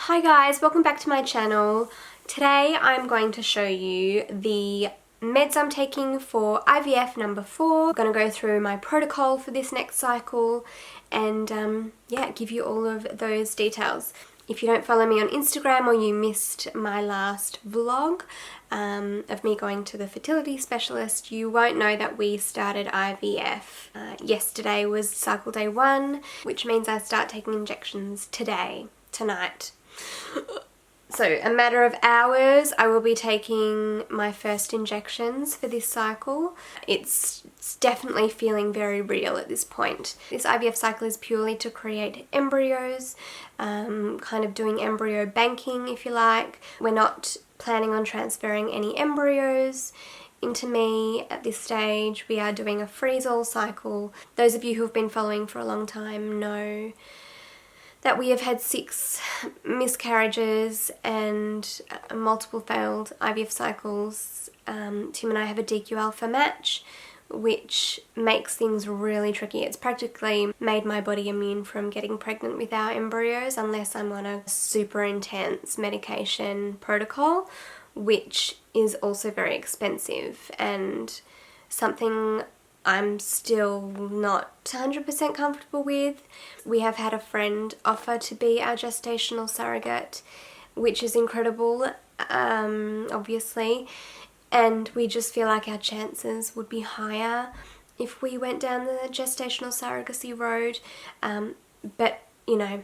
Hi guys, welcome back to my channel. Today I'm going to show you the meds I'm taking for IVF number 4. I'm going to go through my protocol for this next cycle and yeah, give you all of those details. If you don't follow me on Instagram or you missed my last vlog of me going to the fertility specialist, you won't know that we started IVF. Yesterday was cycle day 1, which means I start taking injections tonight. So a matter of hours I will be taking my first injections for this cycle. It's definitely feeling very real at this point. This IVF cycle is purely to create embryos, kind of doing embryo banking if you like. We're not planning on transferring any embryos into me at this stage. We are doing a freeze-all cycle. Those of you who have been following for a long time know that we have had 6 miscarriages and multiple failed IVF cycles. Tim and I have a DQ alpha match, which makes things really tricky. It's practically made my body immune from getting pregnant with our embryos unless I'm on a super intense medication protocol, which is also very expensive and something I'm still not 100% comfortable with. We have had a friend offer to be our gestational surrogate, which is incredible, obviously, and we just feel like our chances would be higher if we went down the gestational surrogacy road, but you know,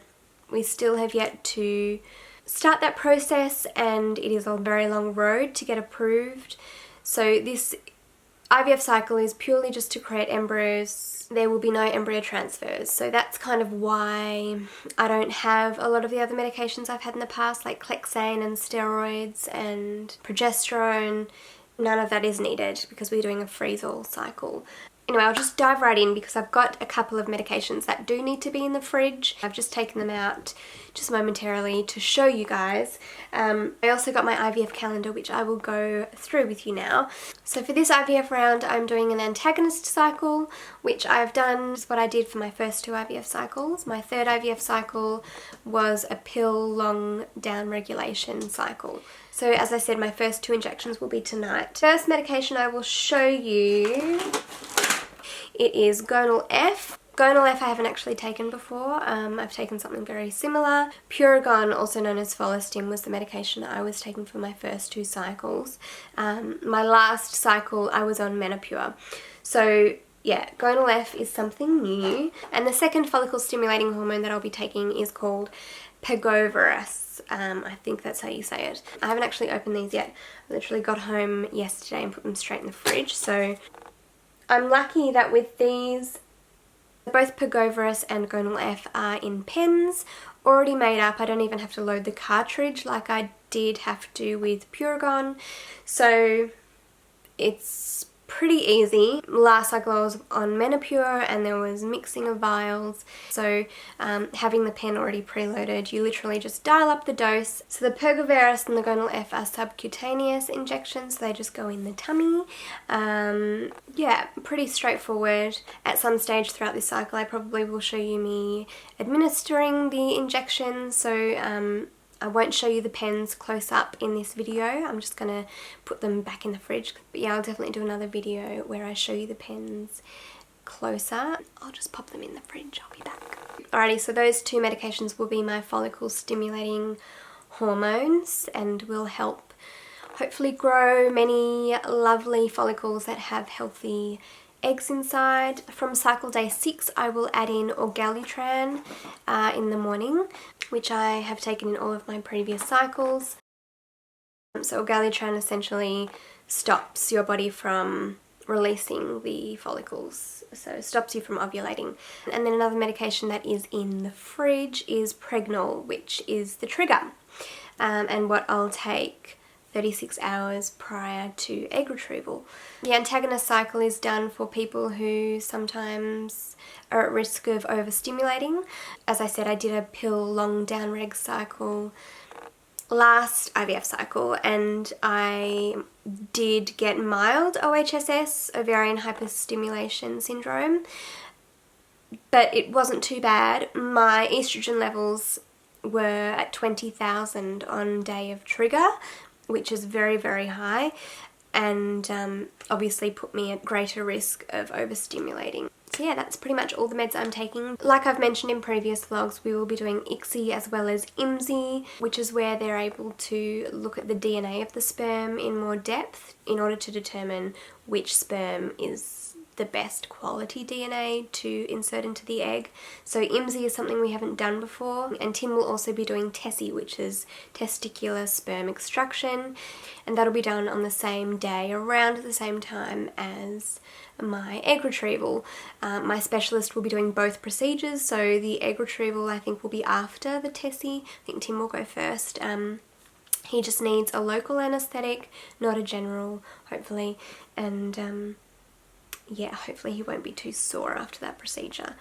we still have yet to start that process and it is a very long road to get approved. So this IVF cycle is purely just to create embryos. There will be no embryo transfers, so that's kind of why I don't have a lot of the other medications I've had in the past, like Clexane and steroids and progesterone. None of that is needed because we're doing a freeze-all cycle. Anyway, I'll just dive right in because I've got a couple of medications that do need to be in the fridge. I've just taken them out just momentarily to show you guys. I also got my IVF calendar, which I will go through with you now. So for this IVF round, I'm doing an antagonist cycle, which I've done is what I did for my first 2 IVF cycles. My 3rd IVF cycle was a pill long down regulation cycle. So as I said, my first 2 injections will be tonight. First medication I will show you, it is Gonal F. Gonal F I haven't actually taken before. I've taken something very similar. Puregon, also known as Stim, was the medication I was taking for my first 2 cycles. My last cycle I was on Menopur. So yeah, Gonal F is something new. And the second follicle stimulating hormone that I'll be taking is called Pegovirus. I think that's how you say it. I haven't actually opened these yet. I literally got home yesterday and put them straight in the fridge. So I'm lucky that with these, both Pegovirus and Gonal F are in pens, already made up. I don't even have to load the cartridge like I did have to with Puregon. So it's pretty easy. Last cycle I was on Menopur and there was mixing of vials. So having the pen already preloaded, you literally just dial up the dose. So the Pegovirus and the Gonal F are subcutaneous injections, so they just go in the tummy. Yeah, pretty straightforward. At some stage throughout this cycle I probably will show you me administering the injections, so I won't show you the pens close up in this video. I'm just going to put them back in the fridge. But yeah, I'll definitely do another video where I show you the pens closer. I'll just pop them in the fridge. I'll be back. Alrighty, so those 2 medications will be my follicle stimulating hormones and will help hopefully grow many lovely follicles that have healthy eggs inside. From cycle day 6 I will add in Orgalutran in the morning, which I have taken in all of my previous cycles. So Orgalutran essentially stops your body from releasing the follicles, so stops you from ovulating. And then another medication that is in the fridge is Pregnol, which is the trigger, and what I'll take 36 hours prior to egg retrieval. The antagonist cycle is done for people who sometimes are at risk of overstimulating. As I said, I did a pill long down reg cycle last IVF cycle and I did get mild OHSS, ovarian hyperstimulation syndrome, but it wasn't too bad. My estrogen levels were at 20,000 on day of trigger, which is very, very high, and obviously put me at greater risk of overstimulating. So yeah, that's pretty much all the meds I'm taking. Like I've mentioned in previous vlogs, we will be doing ICSI as well as IMSI, which is where they're able to look at the DNA of the sperm in more depth in order to determine which sperm is the best quality DNA to insert into the egg. So IMSI is something we haven't done before, and Tim will also be doing TESI, which is testicular sperm extraction, and that'll be done on the same day, around the same time as my egg retrieval. My specialist will be doing both procedures, so the egg retrieval I think will be after the TESI. I think Tim will go first. He just needs a local anaesthetic, not a general, hopefully, and yeah, hopefully he won't be too sore after that procedure.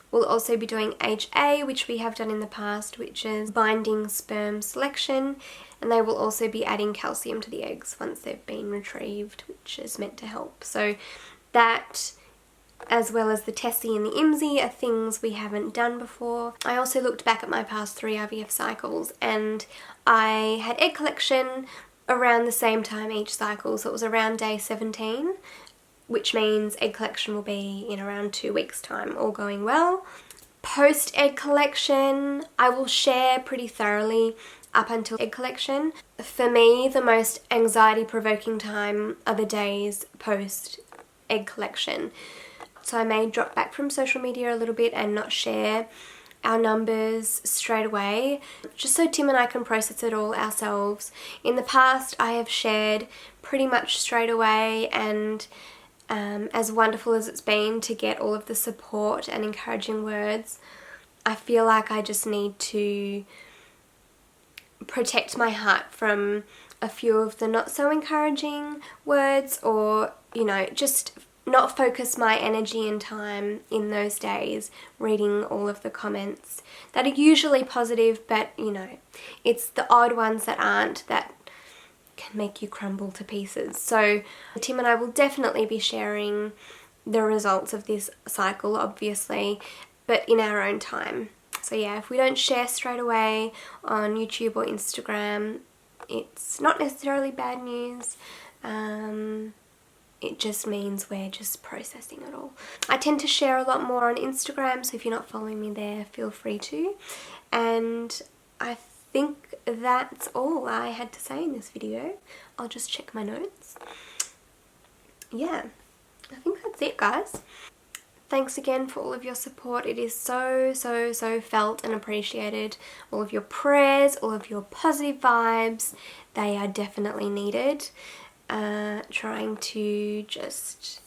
We'll also be doing HA, which we have done in the past, which is binding sperm selection, and they will also be adding calcium to the eggs once they've been retrieved, which is meant to help. So that, as well as the TESI and the IMSI, are things we haven't done before. I also looked back at my past 3 IVF cycles, and I had egg collection around the same time each cycle, so it was around day 17, which means egg collection will be in around 2 weeks' time, all going well. Post egg collection, I will share pretty thoroughly up until egg collection. For me, the most anxiety provoking time are the days post egg collection. So I may drop back from social media a little bit and not share our numbers straight away, just so Tim and I can process it all ourselves. In the past, I have shared pretty much straight away, and as wonderful as it's been to get all of the support and encouraging words, I feel like I just need to protect my heart from a few of the not so encouraging words, or, you know, just not focus my energy and time in those days reading all of the comments that are usually positive, but, you know, it's the odd ones that aren't that can make you crumble to pieces. So Tim and I will definitely be sharing the results of this cycle, obviously, but in our own time. So yeah, if we don't share straight away on YouTube or Instagram, it's not necessarily bad news. It just means we're just processing it all. I tend to share a lot more on Instagram, so if you're not following me there, feel free to. And I think that's all I had to say in this video. I'll just check my notes. Yeah, I think that's it, guys. Thanks again for all of your support. It is so felt and appreciated. All of your prayers, all of your positive vibes, they are definitely needed. Trying to just...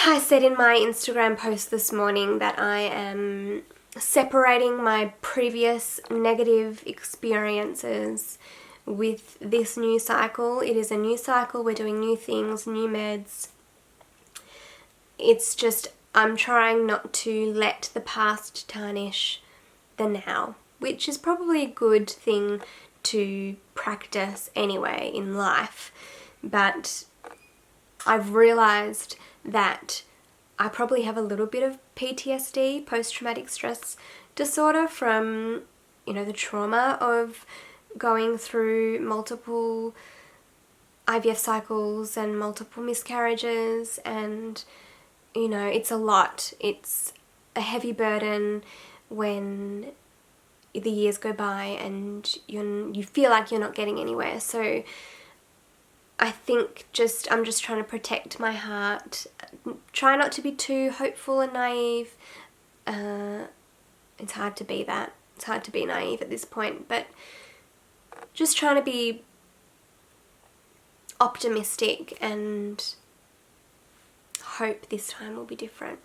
I said in my Instagram post this morning that I am separating my previous negative experiences with this new cycle. It is a new cycle, we're doing new things, new meds. It's just, I'm trying not to let the past tarnish the now, which is probably a good thing to practice anyway in life, but I've realised that I probably have a little bit of PTSD, post-traumatic stress disorder, from, you know, the trauma of going through multiple IVF cycles and multiple miscarriages, and, you know, it's a lot. It's a heavy burden when the years go by and you feel like you're not getting anywhere. So I think I'm just trying to protect my heart, try not to be too hopeful and naive. It's hard to be that. It's hard to be naive at this point, but just trying to be optimistic and hope this time will be different.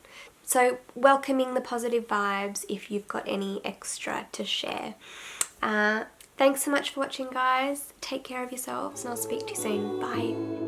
So welcoming the positive vibes if you've got any extra to share. Thanks so much for watching, guys. Take care of yourselves, and I'll speak to you soon. Bye.